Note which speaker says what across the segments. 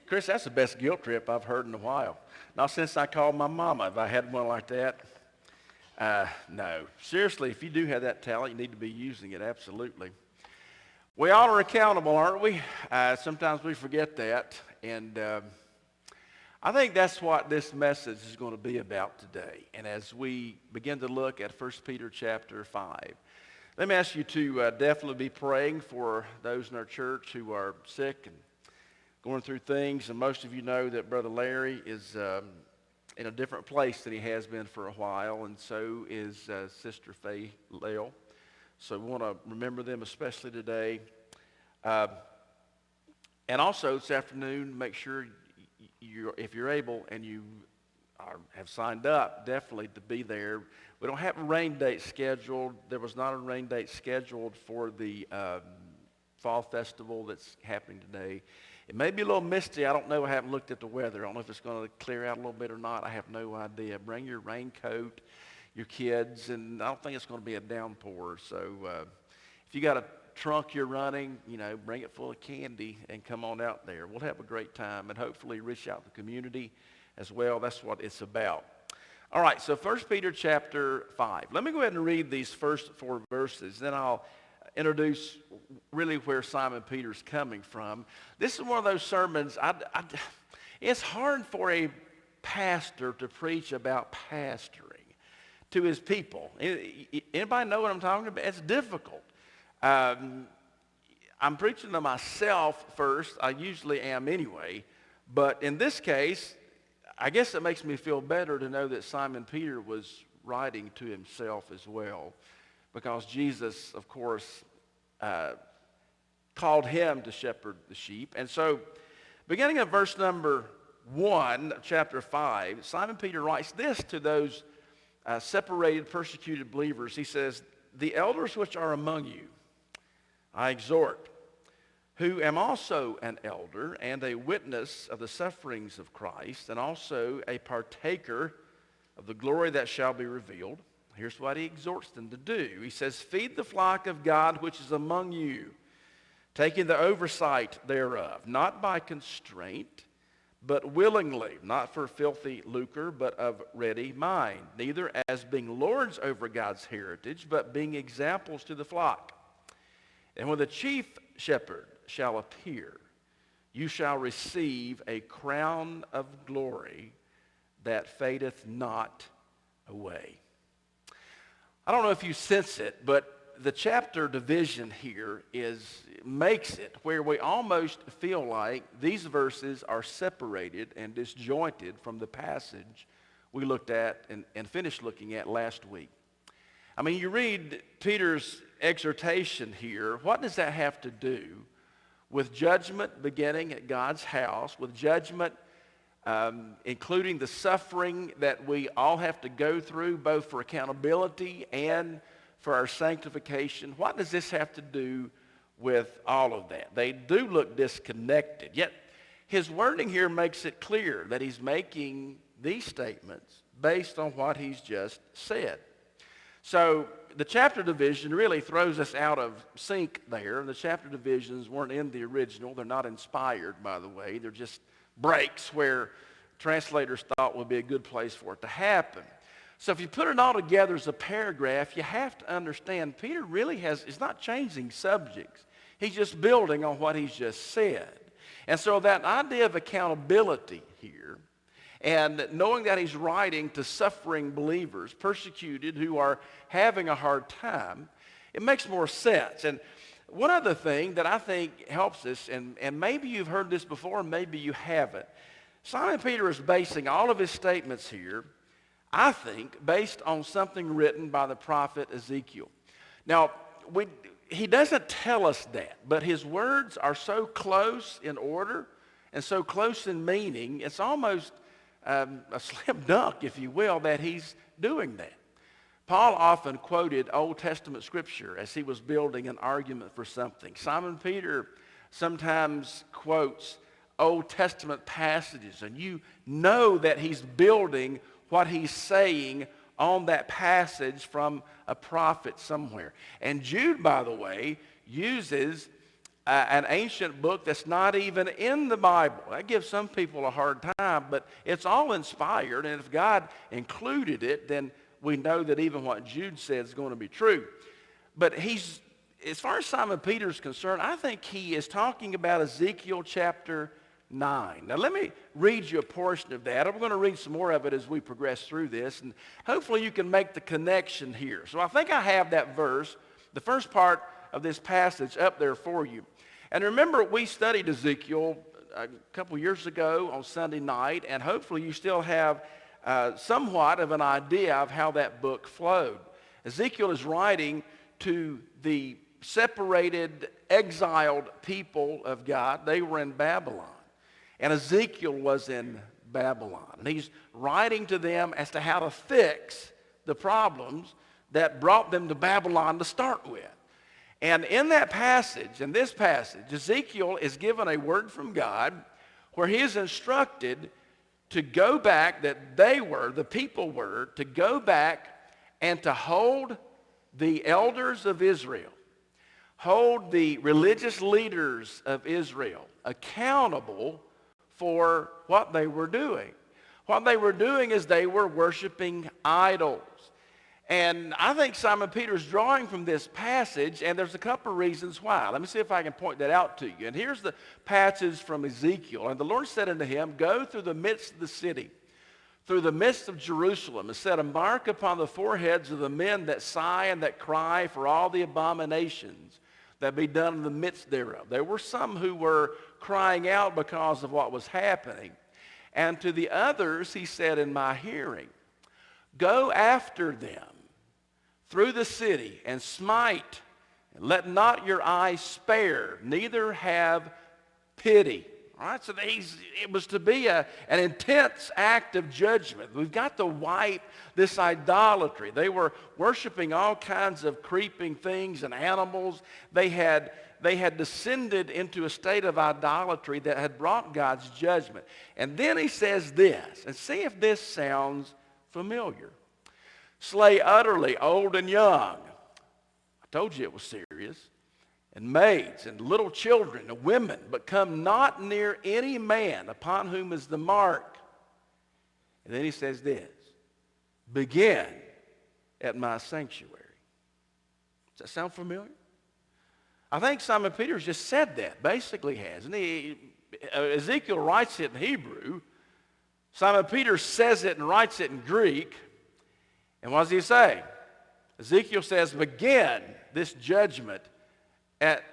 Speaker 1: Chris, that's the best guilt trip I've heard in a while. Not since I called my mama have I had one like that. No. Seriously, if you do have that talent, you need to be using it, absolutely. We all are accountable, aren't we? Sometimes we forget that. And I think that's what this message is going to be about today. And as we begin to look at 1 Peter chapter 5, let me ask you to definitely be praying for those in our church who are sick and going through things. And most of you know that Brother Larry is in a different place than he has been for a while, and so is Sister Faye Lale. So we want to remember them especially today. And also this afternoon, make sure if you're able and you have signed up, definitely to be there. We don't have a rain date scheduled. There was not a rain date scheduled for the fall festival that's happening today. It may be a little misty. I don't know. I haven't looked at the weather. I don't know if it's going to clear out a little bit or not. I have no idea. Bring your raincoat, your kids, and I don't think it's going to be a downpour. So if you got a trunk you're running, bring it full of candy and come on out there. We'll have a great time and hopefully reach out to the community as well. That's what it's about. All right, so 1 Peter chapter 5. Let me go ahead and read these first 4 verses. Then I'll introduce really where Simon Peter's coming from. This is one of those sermons, it's hard for a pastor to preach about pastoring to his people. Anybody know what I'm talking about? It's difficult. I'm preaching to myself first. I usually am anyway. But in this case, I guess it makes me feel better to know that Simon Peter was writing to himself as well, because Jesus, of course, called him to shepherd the sheep. And so, beginning at verse number 1, chapter 5, Simon Peter writes this to those separated, persecuted believers. He says, "The elders which are among you, I exhort, who am also an elder and a witness of the sufferings of Christ, and also a partaker of the glory that shall be revealed." Here's what he exhorts them to do. He says, "Feed the flock of God which is among you, taking the oversight thereof, not by constraint, but willingly, not for filthy lucre, but of ready mind, neither as being lords over God's heritage, but being examples to the flock. And when the chief shepherd shall appear, you shall receive a crown of glory that fadeth not away." I don't know if you sense it, but the chapter division here makes it where we almost feel like these verses are separated and disjointed from the passage we looked at and finished looking at last week. I mean, you read Peter's exhortation here. What does that have to do with judgment beginning at God's house, with judgment including the suffering that we all have to go through, both for accountability and for our sanctification? What does this have to do with all of that? They do look disconnected, yet his wording here makes it clear that he's making these statements based on what he's just said. So the chapter division really throws us out of sync there. The chapter divisions weren't in the original. They're not inspired, by the way. They're just breaks where translators thought would be a good place for it to happen. So if you put it all together as a paragraph, you have to understand Peter really is not changing subjects. He's just building on what he's just said. And so that idea of accountability here, and knowing that he's writing to suffering believers, persecuted, who are having a hard time, it makes more sense. And one other thing that I think helps us, and maybe you've heard this before, maybe you haven't. Simon Peter is basing all of his statements here, I think, based on something written by the prophet Ezekiel. Now, he doesn't tell us that, but his words are so close in order and so close in meaning, it's almost a slam dunk, if you will, that he's doing that. Paul often quoted Old Testament scripture as he was building an argument for something. Simon Peter sometimes quotes Old Testament passages, and you know that he's building what he's saying on that passage from a prophet somewhere. And Jude, by the way, uses an ancient book that's not even in the Bible. That gives some people a hard time, but it's all inspired, and if God included it, then we know that even what Jude said is going to be true. But as far as Simon Peter is concerned, I think he is talking about Ezekiel chapter 9. Now let me read you a portion of that. I'm going to read some more of it as we progress through this, and hopefully you can make the connection here. So I think I have that verse, the first part of this passage, up there for you. And remember, we studied Ezekiel a couple years ago on Sunday night, and hopefully you still have somewhat of an idea of how that book flowed. Ezekiel is writing to the separated, exiled people of God. They were in Babylon, and Ezekiel was in Babylon. And he's writing to them as to how to fix the problems that brought them to Babylon to start with. And in that passage, in this passage, Ezekiel is given a word from God where he is instructed to go back, that the people were, to go back and to hold the elders of Israel, hold the religious leaders of Israel accountable for what they were doing. What they were doing is they were worshiping idols. And I think Simon Peter's drawing from this passage, and there's a couple of reasons why. Let me see if I can point that out to you. And here's the passage from Ezekiel. And the Lord said unto him, go through the midst of the city, through the midst of Jerusalem, and set a mark upon the foreheads of the men that sigh and that cry for all the abominations that be done in the midst thereof. There were some who were crying out because of what was happening. And to the others he said in my hearing, go after them through the city and smite, and let not your eyes spare, neither have pity. All right, so it was to be an intense act of judgment. We've got to wipe this idolatry. They were worshiping all kinds of creeping things and animals. They had descended into a state of idolatry that had brought God's judgment. And then he says this, and see if this sounds familiar. Slay utterly old and young. I told you it was serious. And maids and little children and women, but come not near any man upon whom is the mark. And then he says this, begin at my sanctuary. Does that sound familiar? I think Simon Peter just said that, basically has. And Ezekiel writes it in Hebrew. Simon Peter says it and writes it in Greek. And what does he say? Ezekiel says, begin this judgment at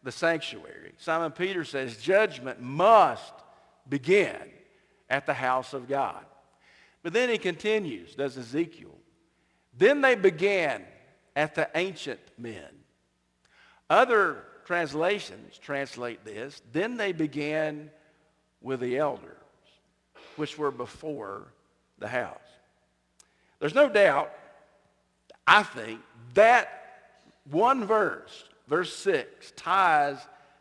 Speaker 1: the sanctuary. Simon Peter says, judgment must begin at the house of God. But then he continues, does Ezekiel. Then they began at the ancient men. Other translations translate this, then they began with the elders, which were before the house. There's no doubt, I think, that one verse, verse 6, ties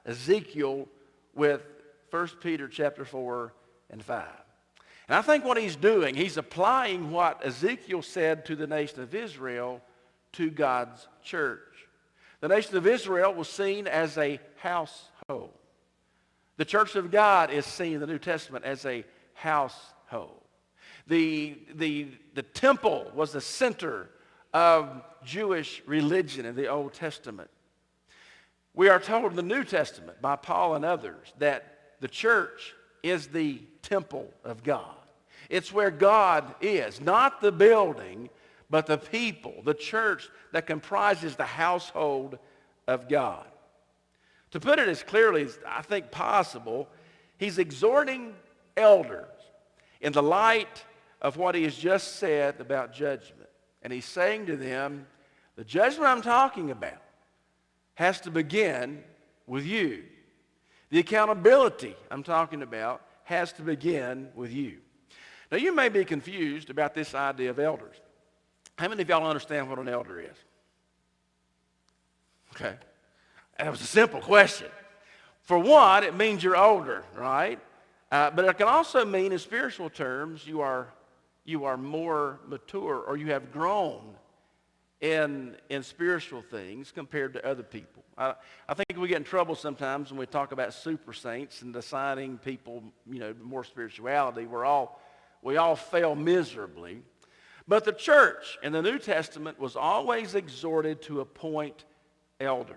Speaker 1: Ezekiel with 1 Peter chapter 4 and 5. And I think what he's doing, he's applying what Ezekiel said to the nation of Israel to God's church. The nation of Israel was seen as a household. The church of God is seen in the New Testament as a household. The temple was the center of Jewish religion in the Old Testament. We are told in the New Testament by Paul and others that the church is the temple of God. It's where God is, not the building, but the people, the church that comprises the household of God. To put it as clearly as I think possible, he's exhorting elders in the light of what he has just said about judgment. And he's saying to them, the judgment I'm talking about has to begin with you. The accountability I'm talking about has to begin with you. Now, you may be confused about this idea of elders. How many of y'all understand what an elder is? Okay. That was a simple question. For one, it means you're older, right? But it can also mean, in spiritual terms, you are more mature, or you have grown in spiritual things compared to other people. I think we get in trouble sometimes when we talk about super saints and assigning people, more spirituality. We all fail miserably. But the church in the New Testament was always exhorted to appoint elders.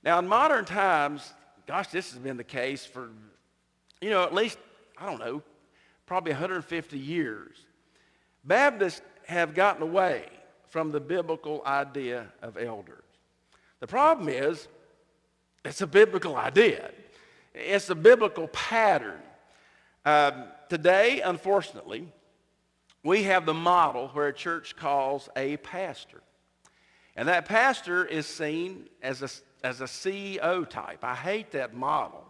Speaker 1: Now, in modern times, gosh, this has been the case for, at least, probably 150 years. Baptists have gotten away from the biblical idea of elders. The problem is, it's a biblical idea. It's a biblical pattern. Today, unfortunately, we have the model where a church calls a pastor. And that pastor is seen as a CEO type. I hate that model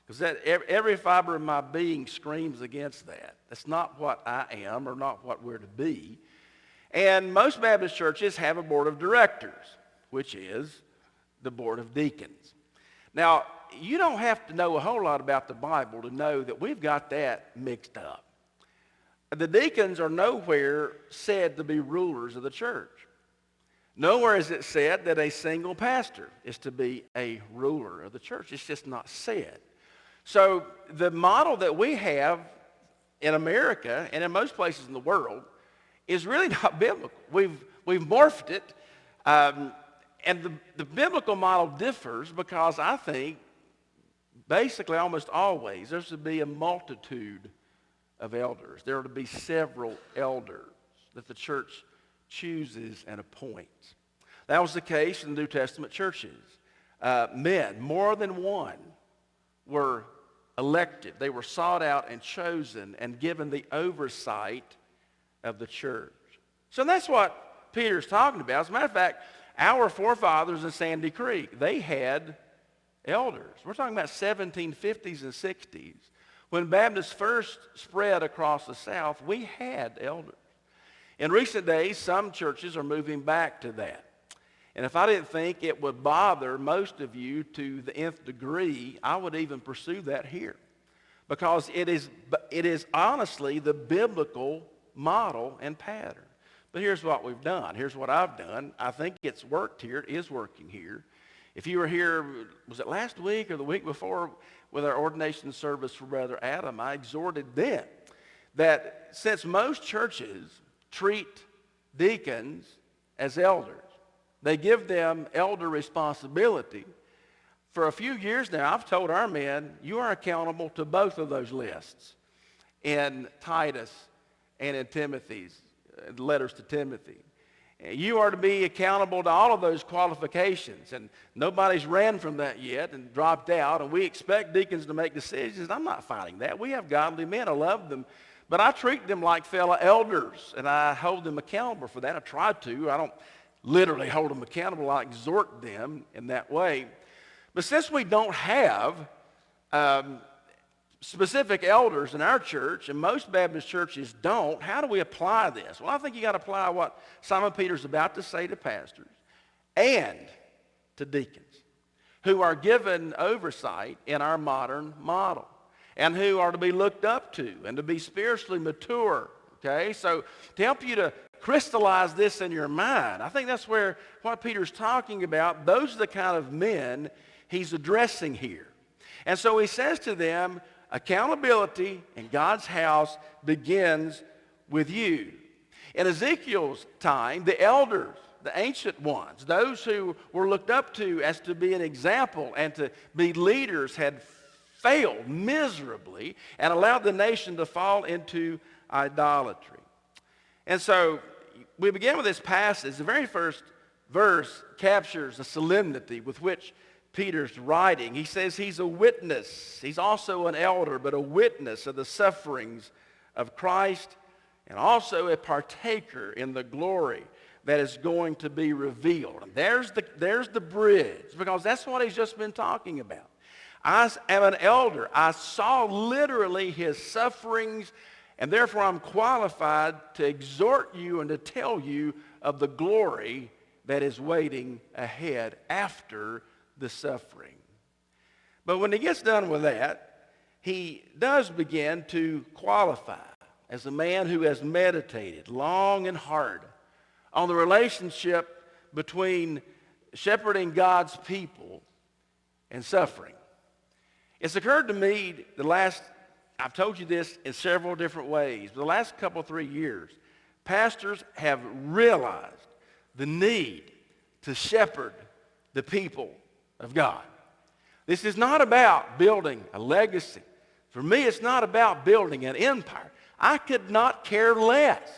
Speaker 1: because every fiber of my being screams against that. That's not what I am or not what we're to be. And most Baptist churches have a board of directors, which is the board of deacons. Now, you don't have to know a whole lot about the Bible to know that we've got that mixed up. The deacons are nowhere said to be rulers of the church. Nowhere is it said that a single pastor is to be a ruler of the church. It's just not said. So the model that we have in America and in most places in the world is really not biblical. We've morphed it, and the biblical model differs because I think basically almost always there's to be a multitude of elders. There are to be several elders that the church chooses and appoints. That was the case in the New Testament churches. Men, more than one, were elected. They were sought out and chosen and given the oversight of the church. So that's what Peter's talking about. As a matter of fact, our forefathers in Sandy Creek, they had elders. We're talking about 1750s and 60s. When Baptists first spread across the South, we had elders. In recent days, some churches are moving back to that. And if I didn't think it would bother most of you to the nth degree, I would even pursue that here. Because it is honestly the biblical model and pattern. But here's what we've done. Here's what I've done. I think it's worked here. It is working here. If you were here, was it last week or the week before with our ordination service for Brother Adam, I exhorted then that since most churches treat deacons as elders, they give them elder responsibility. For a few years now, I've told our men, you are accountable to both of those lists in Titus and in Timothy's letters to Timothy. You are to be accountable to all of those qualifications, and nobody's ran from that yet and dropped out, and we expect deacons to make decisions. I'm not fighting that. We have godly men. I love them, but I treat them like fellow elders, and I hold them accountable for that. I try to. I don't literally hold them accountable. I exhort them in that way. But since we don't have specific elders in our church, and most Baptist churches don't, how do we apply this? Well, I think you got to apply what Simon Peter's about to say to pastors and to deacons who are given oversight in our modern model and who are to be looked up to and to be spiritually mature, okay? So to help you to crystallize this in your mind, I think that's where what Peter's talking about, those are the kind of men he's addressing here. And so he says to them, accountability in God's house begins with you. In Ezekiel's time, the elders, the ancient ones, those who were looked up to as to be an example and to be leaders had failed miserably and allowed the nation to fall into idolatry. And so we begin with this passage. The very first verse captures the solemnity with which Peter's writing. He says he's a witness. He's also an elder, but a witness of the sufferings of Christ and also a partaker in the glory that is going to be revealed. And there's the bridge, because that's what he's just been talking about. I am an elder. I saw literally his sufferings, and therefore I'm qualified to exhort you and to tell you of the glory that is waiting ahead after the suffering. But when he gets done with that, he does begin to qualify as a man who has meditated long and hard on the relationship between shepherding God's people and suffering. It's occurred to me I've told you this in several different ways, but the last 3 years, pastors have realized the need to shepherd the people of God. This is not about building a legacy. For me, it's not about building an empire. I could not care less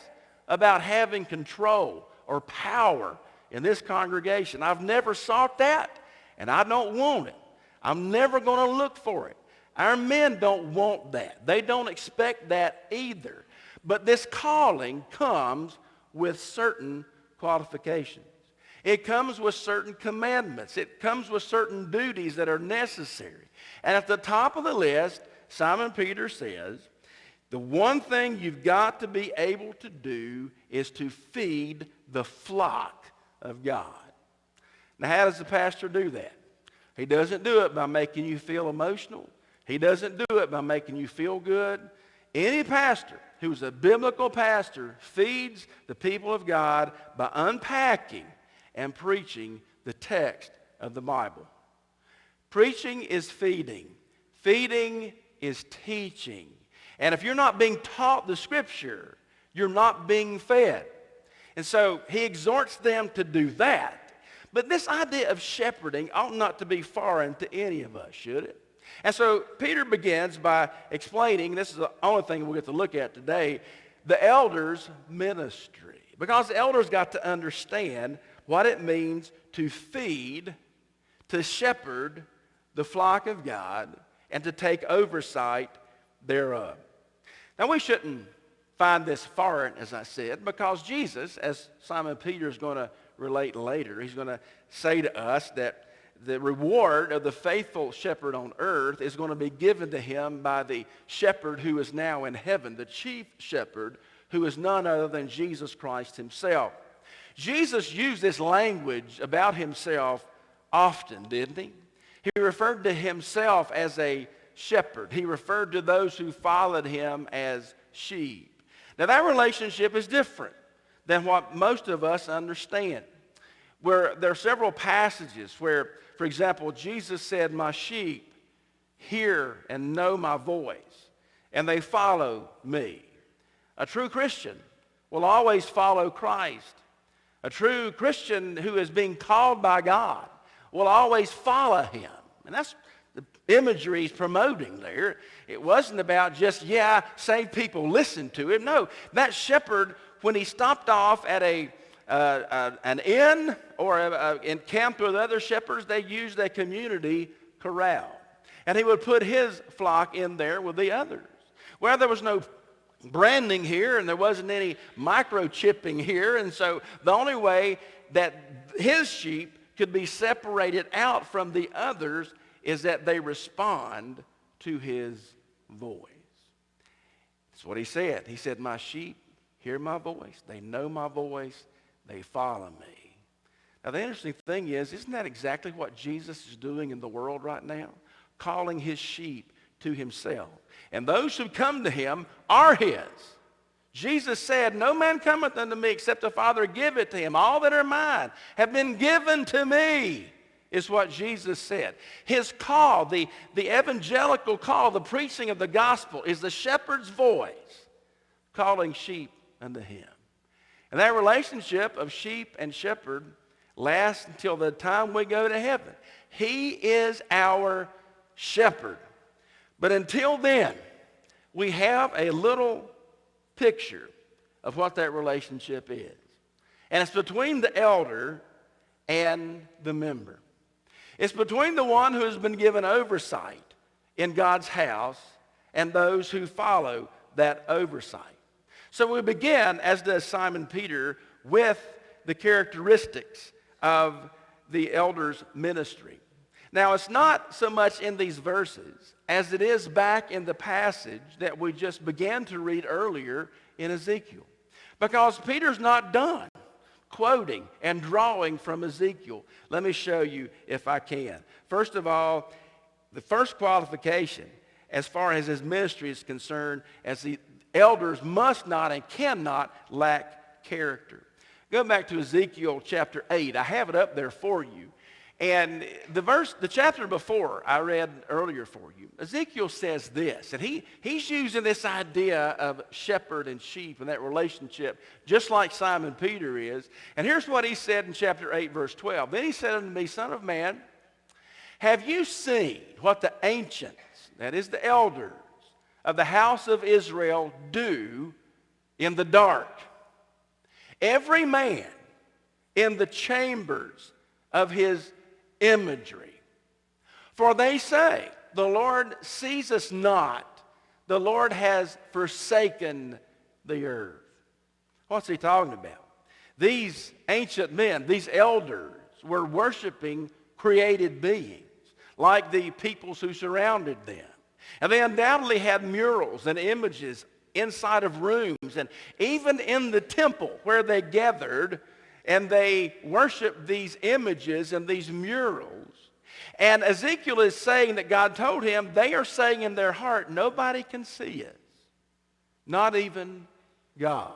Speaker 1: about having control or power in this congregation. I've never sought that, and I don't want it. I'm never going to look for it. Our men don't want that. They don't expect that either. But this calling comes with certain qualifications. It comes with certain commandments. It comes with certain duties that are necessary. And at the top of the list, Simon Peter says, the one thing you've got to be able to do is to feed the flock of God. Now, how does the pastor do that? He doesn't do it by making you feel emotional. He doesn't do it by making you feel good. Any pastor who's a biblical pastor feeds the people of God by unpacking and preaching the text of the Bible. Preaching is feeding. Feeding is teaching. And if you're not being taught the Scripture, you're not being fed. And so he exhorts them to do that. But this idea of shepherding ought not to be foreign to any of us, should it? And so Peter begins by explaining, this is the only thing we'll get to look at today, the elders' ministry. Because the elders got to understand what it means to feed, to shepherd the flock of God, and to take oversight thereof. Now, we shouldn't find this foreign, as I said, because Jesus, as Simon Peter is going to relate later, he's going to say to us that the reward of the faithful shepherd on earth is going to be given to him by the shepherd who is now in heaven, the chief shepherd, who is none other than Jesus Christ himself. Jesus used this language about himself often, didn't he? He referred to himself as a shepherd. He referred to those who followed him as sheep. Now, that relationship is different than what most of us understand. Where there are several passages where, for example, Jesus said, "My sheep hear and know my voice, and they follow me." A true Christian will always follow Christ. A true Christian who is being called by God will always follow him. And that's the imagery he's promoting there. It wasn't about just, saved people listen to him. No, that shepherd, when he stopped off at an inn or encamped with other shepherds, they used a community corral. And he would put his flock in there with the others. Well, there was no branding here, and there wasn't any microchipping here, and so the only way that his sheep could be separated out from the others is that they respond to his voice. That's what he said. He said, "My sheep hear my voice. They know my voice. They follow me." Now, the interesting thing is, isn't that exactly what Jesus is doing in the world right now? Calling his sheep to himself. And those who come to him are his. Jesus said, "No man cometh unto me except the Father give it to him. All that are mine have been given to me," is what Jesus said. His call, the evangelical call, the preaching of the gospel, is the shepherd's voice calling sheep unto him. And that relationship of sheep and shepherd lasts until the time we go to heaven. He is our shepherd. But until then, we have a little picture of what that relationship is. And it's between the elder and the member. It's between the one who has been given oversight in God's house and those who follow that oversight. So we begin, as does Simon Peter, with the characteristics of the elder's ministry. Now, it's not so much in these verses as it is back in the passage that we just began to read earlier in Ezekiel. Because Peter's not done quoting and drawing from Ezekiel. Let me show you if I can. First of all, the first qualification as far as his ministry is concerned, as the elders must not and cannot lack character. Go back to Ezekiel chapter 8. I have it up there for you. And the chapter before I read earlier for you, Ezekiel says this, and he's using this idea of shepherd and sheep and that relationship, just like Simon Peter is. And here's what he said in chapter 8, verse 12. Then he said unto me, Son of man, have you seen what the ancients, that is the elders, of the house of Israel do in the dark? Every man in the chambers of his imagery. For they say, the Lord sees us not. The Lord has forsaken the earth. What's he talking about? These ancient men, these elders, were worshiping created beings, like the peoples who surrounded them. And they undoubtedly had murals and images inside of rooms, and even in the temple where they gathered, and they worshiped these images and these murals. And Ezekiel is saying that God told him, they are saying in their heart, nobody can see us, not even God.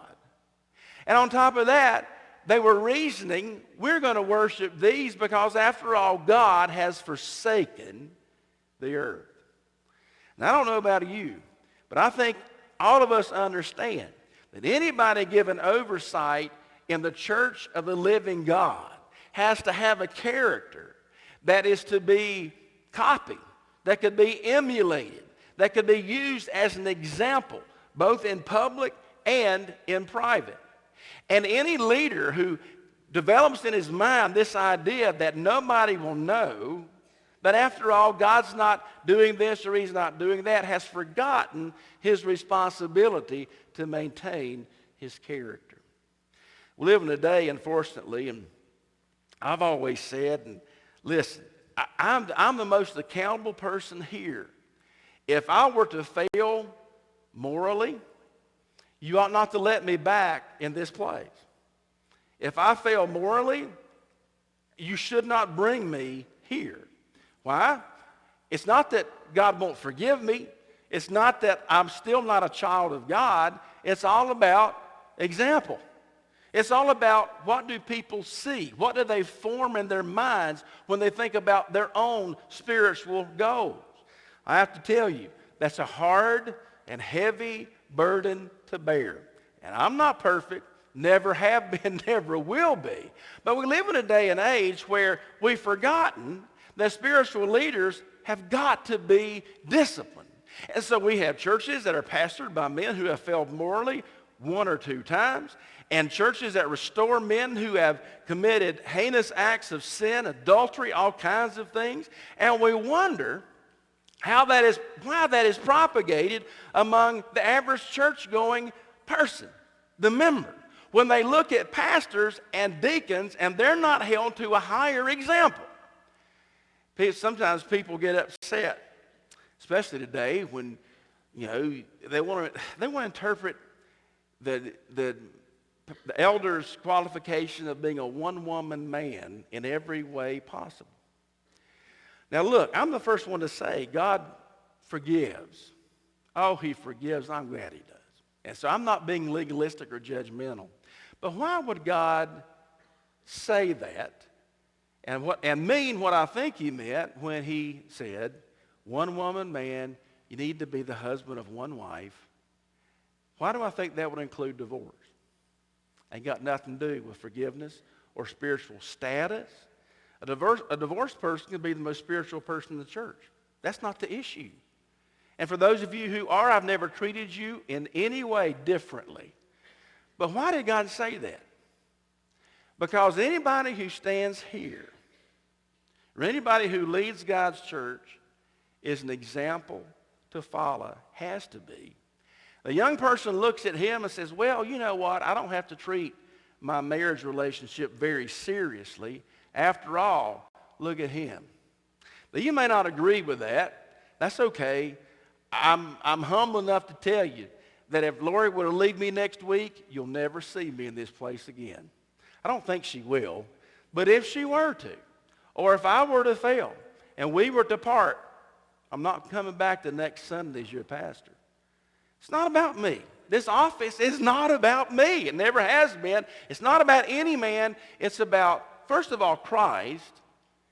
Speaker 1: And on top of that, they were reasoning, we're going to worship these because after all, God has forsaken the earth. And I don't know about you, but I think all of us understand that anybody given oversight in the church of the living God has to have a character that is to be copied, that could be emulated, that could be used as an example, both in public and in private. And any leader who develops in his mind this idea that nobody will know, that after all, God's not doing this or he's not doing that, has forgotten his responsibility to maintain his character. We live in a day, unfortunately, and I've always said, and listen, I'm the most accountable person here. If I were to fail morally, you ought not to let me back in this place. If I fail morally, you should not bring me here. Why? It's not that God won't forgive me. It's not that I'm still not a child of God. It's all about example. It's all about what do people see? What do they form in their minds when they think about their own spiritual goals? I have to tell you, that's a hard and heavy burden to bear. And I'm not perfect, never have been, never will be. But we live in a day and age where we've forgotten that spiritual leaders have got to be disciplined. And so we have churches that are pastored by men who have failed morally one or two times, and churches that restore men who have committed heinous acts of sin, adultery, all kinds of things. And we wonder why that is propagated among the average church-going person, the member, when they look at pastors and deacons and they're not held to a higher example. Sometimes people get upset, especially today when, they want to interpret the elder's qualification of being a one-woman man in every way possible. Now look, I'm the first one to say God forgives. Oh, he forgives. I'm glad he does. And so I'm not being legalistic or judgmental. But why would God say that and mean what I think he meant when he said, one woman man, you need to be the husband of one wife? Why do I think that would include divorce? Ain't got nothing to do with forgiveness or spiritual status. A divorced person can be the most spiritual person in the church. That's not the issue. And for those of you who are, I've never treated you in any way differently. But why did God say that? Because anybody who stands here, or anybody who leads God's church, is an example to follow, has to be. A young person looks at him and says, well, you know what? I don't have to treat my marriage relationship very seriously. After all, look at him. Now, you may not agree with that. That's okay. I'm humble enough to tell you that if Lori were to leave me next week, you'll never see me in this place again. I don't think she will. But if she were to, or if I were to fail and we were to part, I'm not coming back the next Sunday as your pastor. It's not about me. this office is not about me. It never has been. It's not about any man. It's about, first of all, Christ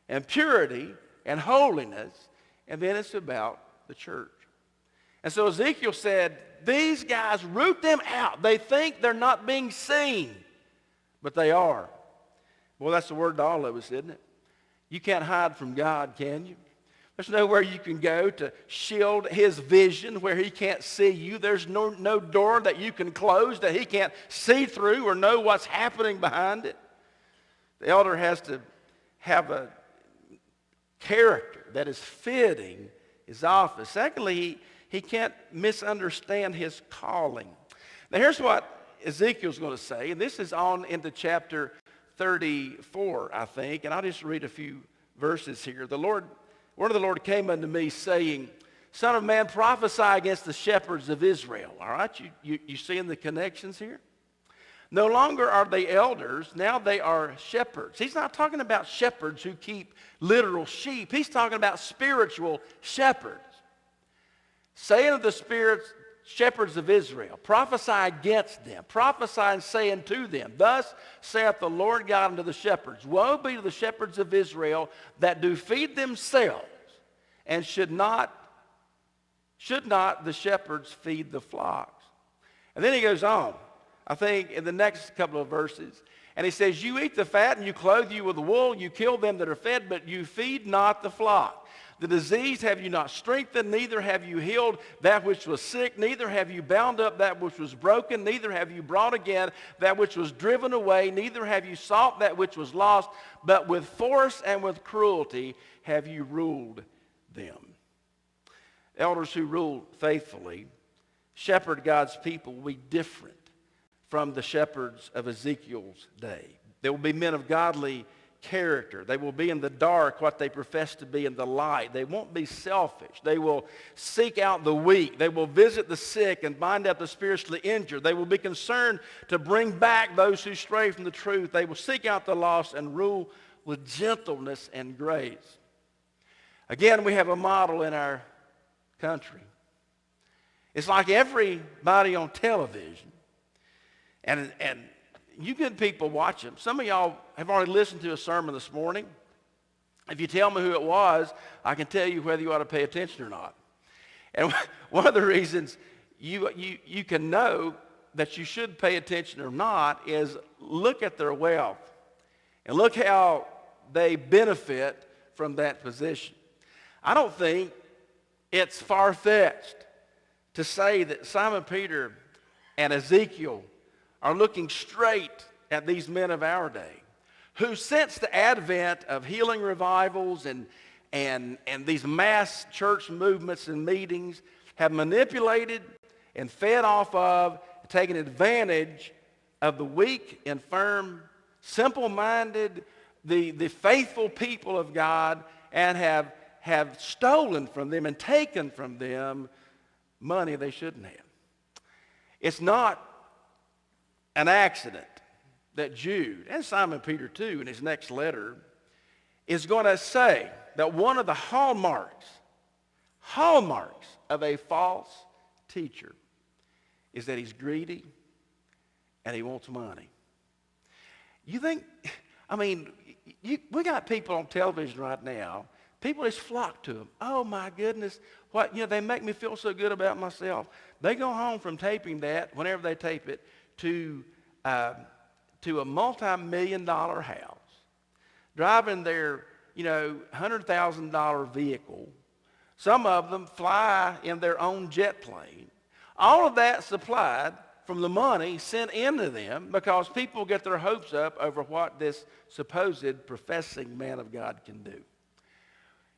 Speaker 1: and purity and holiness, and then it's about the church. And so Ezekiel said, these guys, root them out. They think they're not being seen, but they are. Well, that's the word to all of us, isn't it? You can't hide from God, can you? There's nowhere you can go to shield his vision where he can't see you. There's no door that you can close that he can't see through or know what's happening behind it. The elder has to have a character that is fitting his office. Secondly, he can't misunderstand his calling. Now here's what Ezekiel's going to say, and this is on into chapter 34, I think, and I'll just read a few verses here. Word of the Lord came unto me, saying, Son of man, prophesy against the shepherds of Israel. All right, you seeing the connections here? No longer are they elders, now they are shepherds. He's not talking about shepherds who keep literal sheep. He's talking about spiritual shepherds. Saying of the shepherds of Israel, prophesy against them, prophesy and saying to them, Thus saith the Lord God unto the shepherds, Woe be to the shepherds of Israel that do feed themselves, and should not the shepherds feed the flocks? And then he goes on, I think in the next couple of verses, and he says, You eat the fat and you clothe you with the wool, you kill them that are fed, but you feed not the flock. The disease have you not strengthened, neither have you healed that which was sick, neither have you bound up that which was broken, neither have you brought again that which was driven away, neither have you sought that which was lost, but with force and with cruelty have you ruled them. Elders who rule faithfully, shepherd God's people, will be different from the shepherds of Ezekiel's day. They will be men of godly character. They will be in the dark what they profess to be in the light. They won't be selfish. They will seek out the weak. They will visit the sick and bind up the spiritually injured. They will be concerned to bring back those who stray from the truth. They will seek out the lost and rule with gentleness and grace. Again, we have a model in our country. It's like everybody on television, and you good people watch them. Some of y'all have already listened to a sermon this morning. If you tell me who it was, I can tell you whether you ought to pay attention or not. And one of the reasons you can know that you should pay attention or not is look at their wealth and look how they benefit from that position. I don't think it's far-fetched to say that Simon Peter and Ezekiel are looking straight at these men of our day who, since the advent of healing revivals and these mass church movements and meetings, have manipulated and fed off of, taken advantage of the weak, infirm, simple-minded, the faithful people of God, and have stolen from them and taken from them money they shouldn't have. It's not an accident that Jude, and Simon Peter too in his next letter, is going to say that one of the hallmarks of a false teacher is that he's greedy and he wants money. You think, we got people on television right now, people just flock to them. Oh my goodness, they make me feel so good about myself. They go home from taping that, whenever they tape it, to a multi-million-dollar house, driving their, $100,000 vehicle. Some of them fly in their own jet plane. All of that supplied from the money sent into them because people get their hopes up over what this supposed professing man of God can do.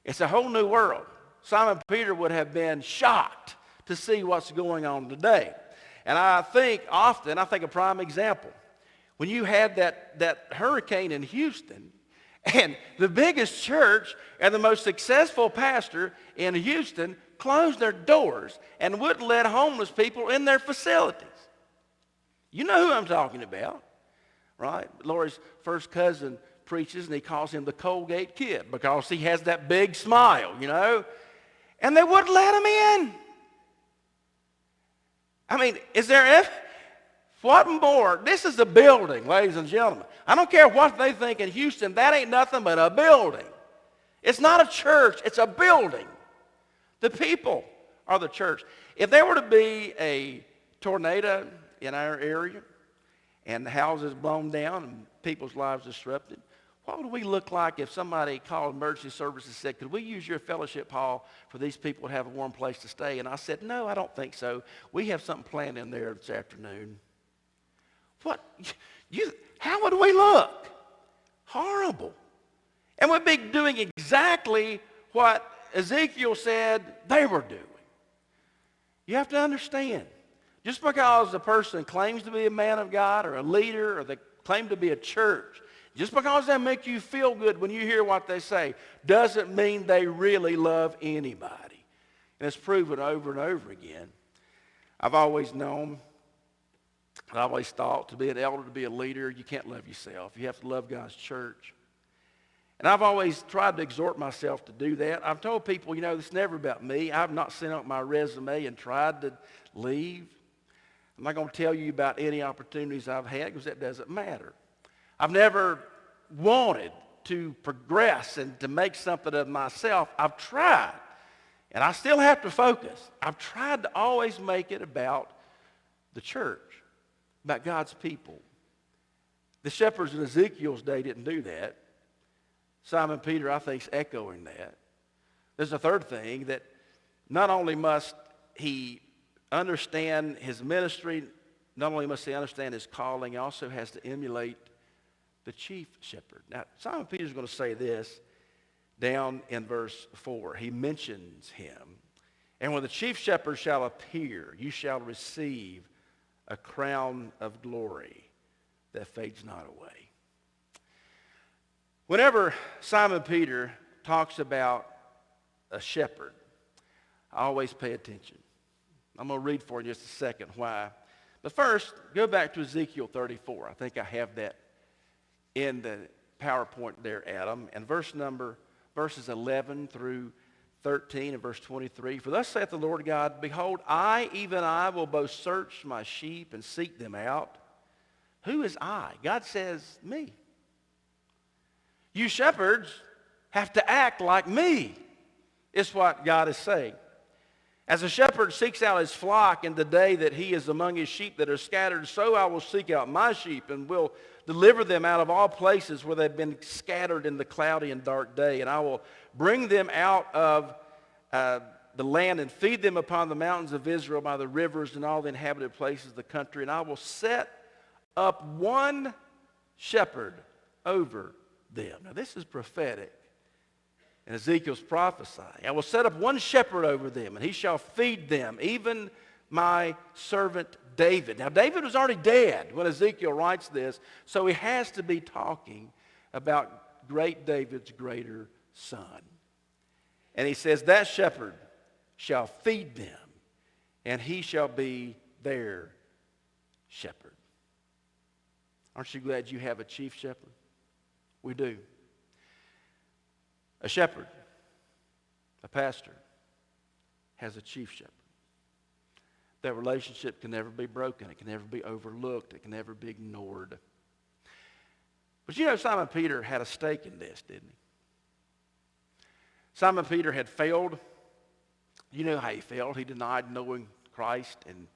Speaker 1: It's a whole new world. Simon Peter would have been shocked to see what's going on today. And I think a prime example, when you had that hurricane in Houston, and the biggest church and the most successful pastor in Houston closed their doors and wouldn't let homeless people in their facilities. You know who I'm talking about, right? Lori's first cousin preaches, and he calls him the Colgate Kid because he has that big smile, and they wouldn't let him in. I mean, what more? This is a building, ladies and gentlemen. I don't care what they think in Houston. That ain't nothing but a building. It's not a church. It's a building. The people are the church. If there were to be a tornado in our area and the houses blown down and people's lives disrupted, what would we look like if somebody called emergency services and said, could we use your fellowship hall for these people to have a warm place to stay? And I said, no, I don't think so. We have something planned in there this afternoon. How would we look? Horrible. And we'd be doing exactly what Ezekiel said they were doing. You have to understand, just because a person claims to be a man of God or a leader or they claim to be a church, just because they make you feel good when you hear what they say doesn't mean they really love anybody. And it's proven over and over again. I've always known, I've always thought to be an elder, to be a leader, you can't love yourself. You have to love God's church. And I've always tried to exhort myself to do that. I've told people, it's never about me. I've not sent out my resume and tried to leave. I'm not going to tell you about any opportunities I've had because that doesn't matter. I've never wanted to progress and to make something of myself. I've tried, and I still have to focus. I've tried to always make it about the church, about God's people. The shepherds in Ezekiel's day didn't do that. Simon Peter, I think, is echoing that. There's a third thing, that not only must he understand his ministry, not only must he understand his calling, he also has to emulate the chief shepherd. Now, Simon Peter's going to say this down in verse 4. He mentions him. And when the chief shepherd shall appear, you shall receive a crown of glory that fades not away. Whenever Simon Peter talks about a shepherd, I always pay attention. I'm going to read for you in just a second why. But first, go back to Ezekiel 34. I think I have that in the PowerPoint there, Adam. And verses 11 through 13 and verse 23. For thus saith the Lord God, behold, I, even I, will both search my sheep and seek them out. Who is I? God says, me. You shepherds have to act like me, is what God is saying. As a shepherd seeks out his flock in the day that he is among his sheep that are scattered, so I will seek out my sheep and will deliver them out of all places where they've been scattered in the cloudy and dark day. And I will bring them out of the land and feed them upon the mountains of Israel by the rivers and all the inhabited places of the country. And I will set up one shepherd over them. Now this is prophetic. And Ezekiel's prophesying. I will set up one shepherd over them, and he shall feed them, even my servant David. Now David was already dead when Ezekiel writes this, so he has to be talking about great David's greater son. And he says, that shepherd shall feed them, and he shall be their shepherd. Aren't you glad you have a chief shepherd? We do. A shepherd, a pastor, has a chief shepherd. That relationship can never be broken. It can never be overlooked. It can never be ignored. But Simon Peter had a stake in this, didn't he? Simon Peter had failed. You know how he failed. He denied knowing Christ, and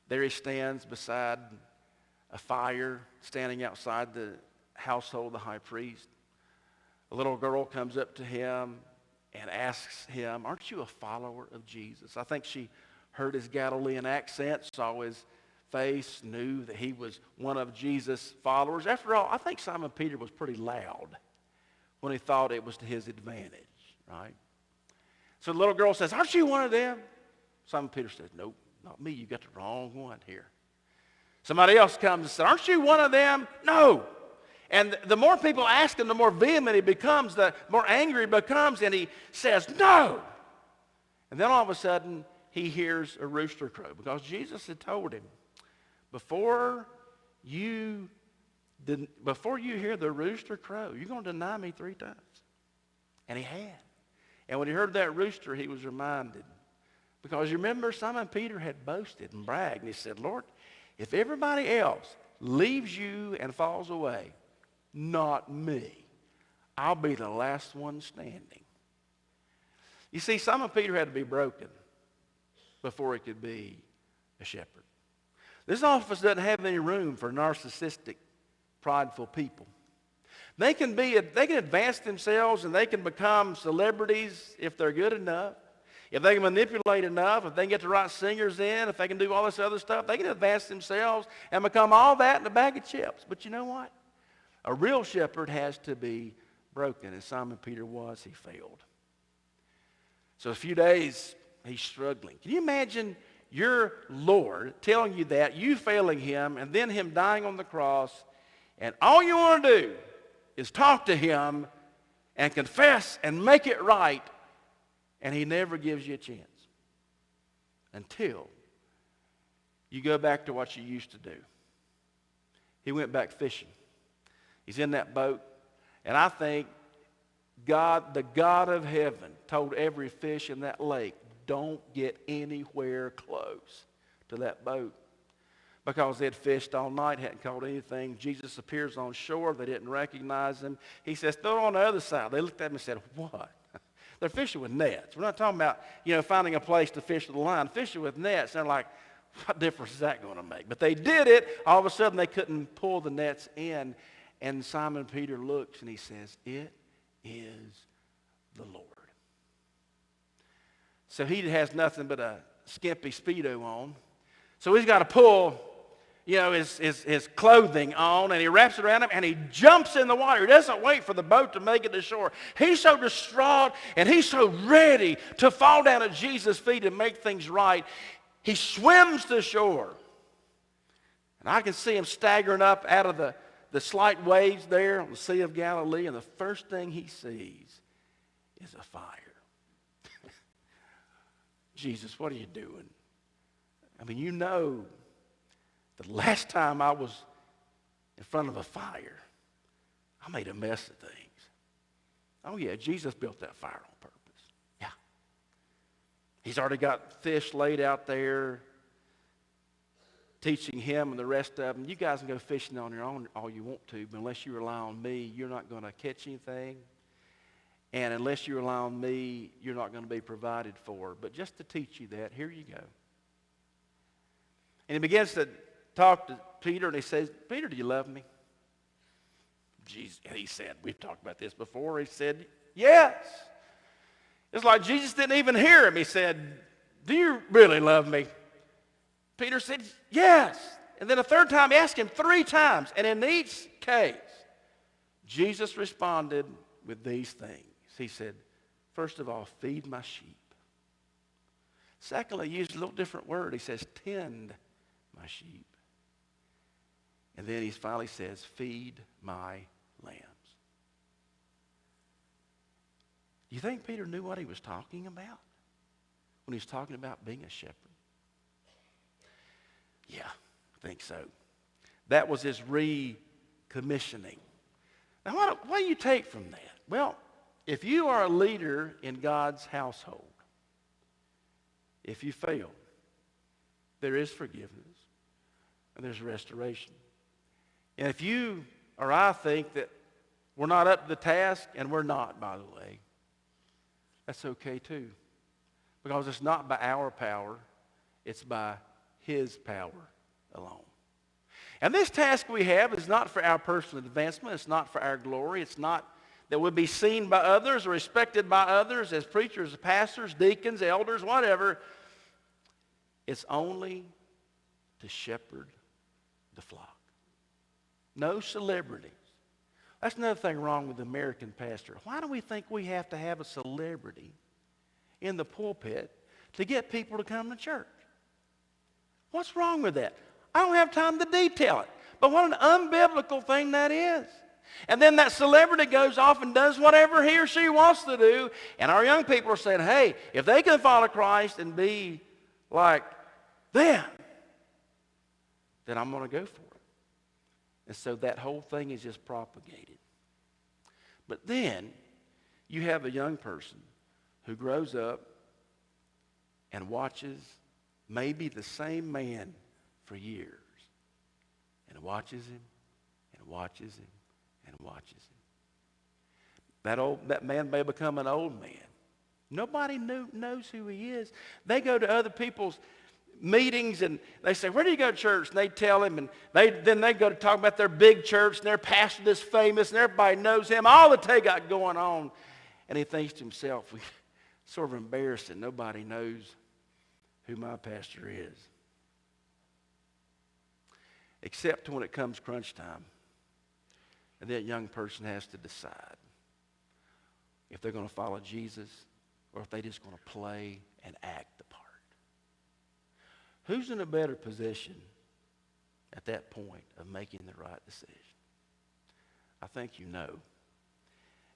Speaker 1: there he stands beside a fire, standing outside the household of the high priest. A little girl comes up to him and asks him, aren't you a follower of Jesus? I think she heard his Galilean accent, saw his face, knew that he was one of Jesus' followers. After all, I think Simon Peter was pretty loud when he thought it was to his advantage, right? So the little girl says, aren't you one of them? Simon Peter says, nope, not me. You got the wrong one here. Somebody else comes and says, aren't you one of them? No. And the more people ask him, the more vehement he becomes, the more angry he becomes, and he says, no. And then all of a sudden, he hears a rooster crow, because Jesus had told him, before you hear the rooster crow, you're going to deny me 3 times. And he had. And when he heard that rooster, he was reminded Because you remember, Simon Peter had boasted and bragged, and he said, Lord, if everybody else leaves you and falls away, not me. I'll be the last one standing. You see, Simon Peter had to be broken before he could be a shepherd. This office doesn't have any room for narcissistic, prideful people. They can advance themselves and they can become celebrities if they're good enough. If they can manipulate enough, if they can get the right singers in, if they can do all this other stuff, they can advance themselves and become all that in a bag of chips. But you know what? A real shepherd has to be broken, and Simon Peter was. He failed. So a few days, he's struggling. Can you imagine your Lord telling you that, you failing him, and then him dying on the cross, and all you want to do is talk to him and confess and make it right, and he never gives you a chance until you go back to what you used to do. He went back fishing. He's in that boat, and I think God, the God of heaven, told every fish in that lake, don't get anywhere close to that boat. Because they had fished all night, hadn't caught anything. Jesus appears on shore. They didn't recognize him. He says, throw it on the other side. They looked at him and said, what? They're fishing with nets. We're not talking about, finding a place to fish with a line. Fishing with nets. They're like, what difference is that going to make? But they did it. All of a sudden, they couldn't pull the nets in. And Simon Peter looks and he says, it is the Lord. So he has nothing but a skimpy Speedo on. So he's got to pull, his clothing on, and he wraps it around him, and he jumps in the water. He doesn't wait for the boat to make it to shore. He's so distraught, and he's so ready to fall down at Jesus' feet and make things right. He swims to shore. And I can see him staggering up out of the slight waves there on the Sea of Galilee, and the first thing he sees is a fire. Jesus, what are you doing? I mean, the last time I was in front of a fire, I made a mess of things. Oh, yeah, Jesus built that fire on purpose. Yeah. He's already got fish laid out there, teaching him and the rest of them. You guys can go fishing on your own all you want to, but unless you rely on me, you're not going to catch anything. And unless you rely on me, you're not going to be provided for. But just to teach you that, here you go. And he begins to talk to Peter, and he says, Peter, do you love me? Jesus, and he said, we've talked about this before. He said, yes. It's like Jesus didn't even hear him. He said, do you really love me? Peter said, yes. And then a third time, he asked him 3 times. And in each case, Jesus responded with these things. He said, first of all, feed my sheep. Secondly, he used a little different word. He says, tend my sheep. And then he finally says, feed my lambs. Do you think Peter knew what he was talking about when he was talking about being a shepherd? Yeah, I think so. That was his recommissioning. Now, what do you take from that? Well, if you are a leader in God's household, if you fail, there is forgiveness and there's restoration. And if you or I think that we're not up to the task, and we're not, by the way, that's okay too. Because it's not by our power, it's by his power alone. And this task we have is not for our personal advancement. It's not for our glory. It's not that we'll be seen by others or respected by others as preachers, pastors, deacons, elders, whatever. It's only to shepherd the flock. No celebrities. That's another thing wrong with the American pastor. Why do we think we have to have a celebrity in the pulpit to get people to come to church? What's wrong with that? I don't have time to detail it. But what an unbiblical thing that is. And then that celebrity goes off and does whatever he or she wants to do. And our young people are saying, hey, if they can follow Christ and be like them, then I'm going to go for it. And so that whole thing is just propagated. But then you have a young person who grows up and watches maybe the same man for years and watches him and watches him and watches him. That man may become an old man. Nobody knows who he is. They go to other people's meetings and they say, where do you go to church? And they tell him, and then they go to talk about their big church and their pastor is famous and everybody knows him, all that they got going on. And he thinks to himself, we sort of embarrassed that nobody knows who my pastor is. Except when it comes crunch time. And that young person has to decide if they're going to follow Jesus or if they're just going to play and act the part. Who's in a better position at that point of making the right decision? I think you know.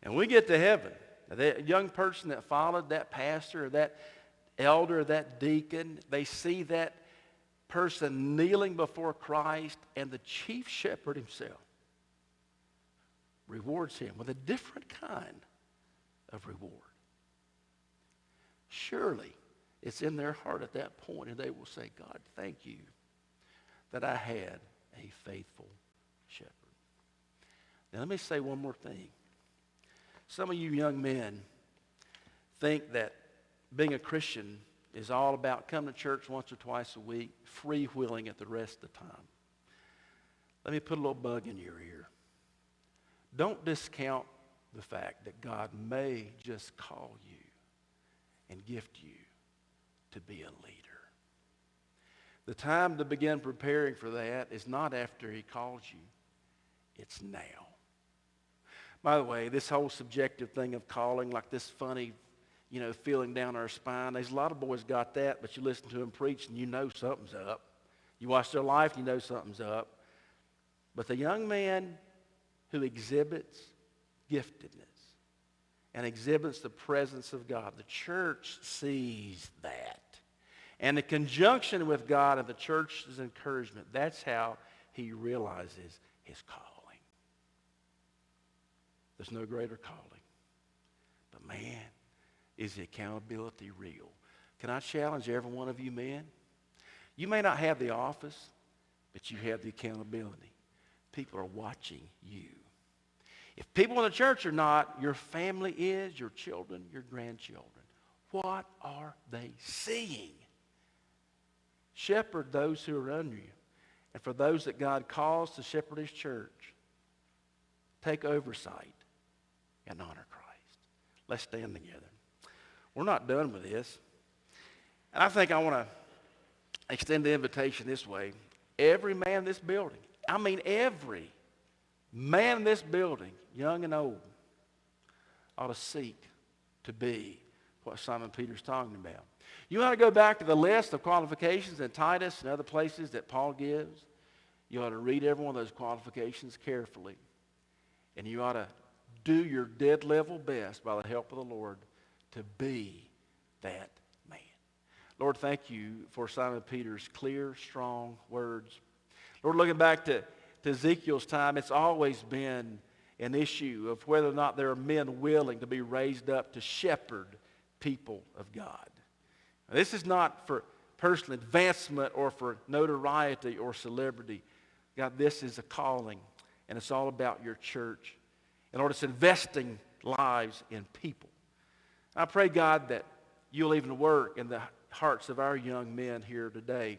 Speaker 1: And we get to heaven. That young person that followed that pastor or that elder or that deacon, they see that person kneeling before Christ, and the chief shepherd himself rewards him with a different kind of reward. Surely it's in their heart at that point, and they will say, God, thank you that I had a faithful shepherd. Now let me say one more thing. Some of you young men think that being a Christian is all about coming to church once or twice a week, freewheeling it the rest of the time. Let me put a little bug in your ear. Don't discount the fact that God may just call you and gift you to be a leader. The time to begin preparing for that is not after he calls you. It's now. By the way, this whole subjective thing of calling, like this funny, feeling down our spine, there's a lot of boys got that, but you listen to them preach and you know something's up. You watch their life, you know something's up. But the young man who exhibits giftedness and exhibits the presence of God, the church sees that. And in conjunction with God and the church's encouragement, that's how he realizes his calling. There's no greater calling. But man, is the accountability real? Can I challenge every one of you men? You may not have the office, but you have the accountability. People are watching you. If people in the church are not, your family is, your children, your grandchildren. What are they seeing? Shepherd those who are under you. And for those that God calls to shepherd his church, take oversight and honor Christ. Let's stand together. We're not done with this. And I think I want to extend the invitation this way. Every man in this building, every man in this building, young and old, ought to seek to be what Simon Peter's talking about. You ought to go back to the list of qualifications in Titus and other places that Paul gives. You ought to read every one of those qualifications carefully. And you ought to do your dead level best by the help of the Lord to be that man. Lord, thank you for Simon Peter's clear, strong words. Lord, looking back to Ezekiel's time, it's always been an issue of whether or not there are men willing to be raised up to shepherd people of God. Now, this is not for personal advancement or for notoriety or celebrity. God, this is a calling, and it's all about your church. And Lord, it's investing lives in people. I pray, God, that you'll even work in the hearts of our young men here today.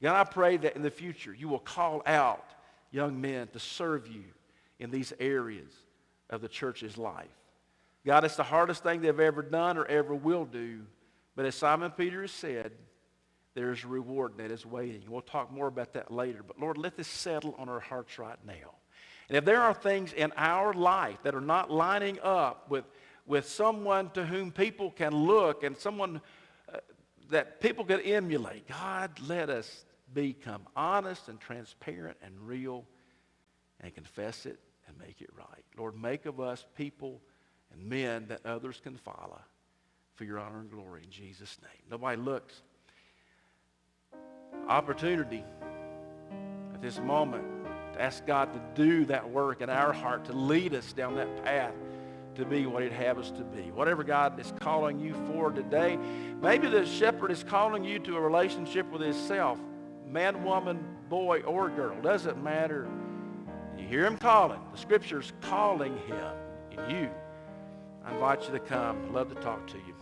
Speaker 1: God, I pray that in the future you will call out young men to serve you in these areas of the church's life. God, it's the hardest thing they've ever done or ever will do. But as Simon Peter has said, there's a reward that is waiting. We'll talk more about that later. But Lord, let this settle on our hearts right now. And if there are things in our life that are not lining up with someone to whom people can look and someone that people can emulate, God, let us become honest and transparent and real and confess it and make it right. Lord, make of us people and men that others can follow for your honor and glory in Jesus' name. Nobody looks. Opportunity at this moment to ask God to do that work in our heart, to lead us down that path to be what he'd have us to be. Whatever God is calling you for today, maybe the shepherd is calling you to a relationship with himself, man, woman, boy, or girl, doesn't matter. You hear him calling. The scripture's calling him. And you, I invite you to come. I'd love to talk to you.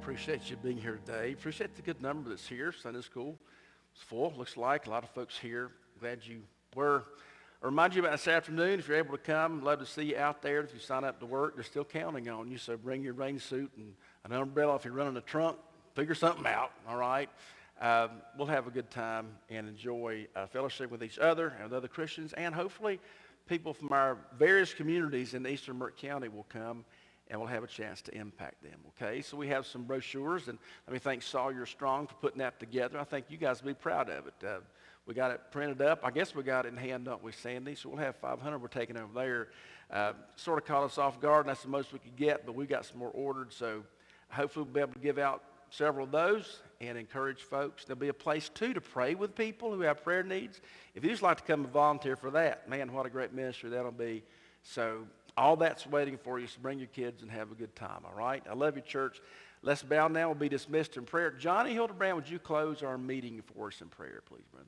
Speaker 1: Appreciate you being here today. Appreciate the good number that's here. Sunday school is full, looks like. A lot of folks here. Glad you were. I'll remind you about this afternoon, if you're able to come, love to see you out there. If you sign up to work, they're still counting on you, so bring your rain suit and an umbrella. If you're running a trunk, figure something out, all right? We'll have a good time and enjoy fellowship with each other and with other Christians, and hopefully people from our various communities in eastern Merck County will come and we'll have a chance to impact them, okay? So we have some brochures, and let me thank Sawyer Strong for putting that together. I think you guys will be proud of it. We got it printed up. I guess we got it in hand, don't we, Sandy? So we'll have 500 we're taking over there. Sort of caught us off guard, and that's the most we could get, but we got some more ordered, so hopefully we'll be able to give out several of those and encourage folks. There'll be a place, too, to pray with people who have prayer needs. If you'd just like to come and volunteer for that, man, what a great ministry that'll be. So all that's waiting for you, so bring your kids and have a good time, all right? I love you, church. Let's bow now. We'll be dismissed in prayer. Johnny Hildebrand, would you close our meeting for us in prayer, please, brother?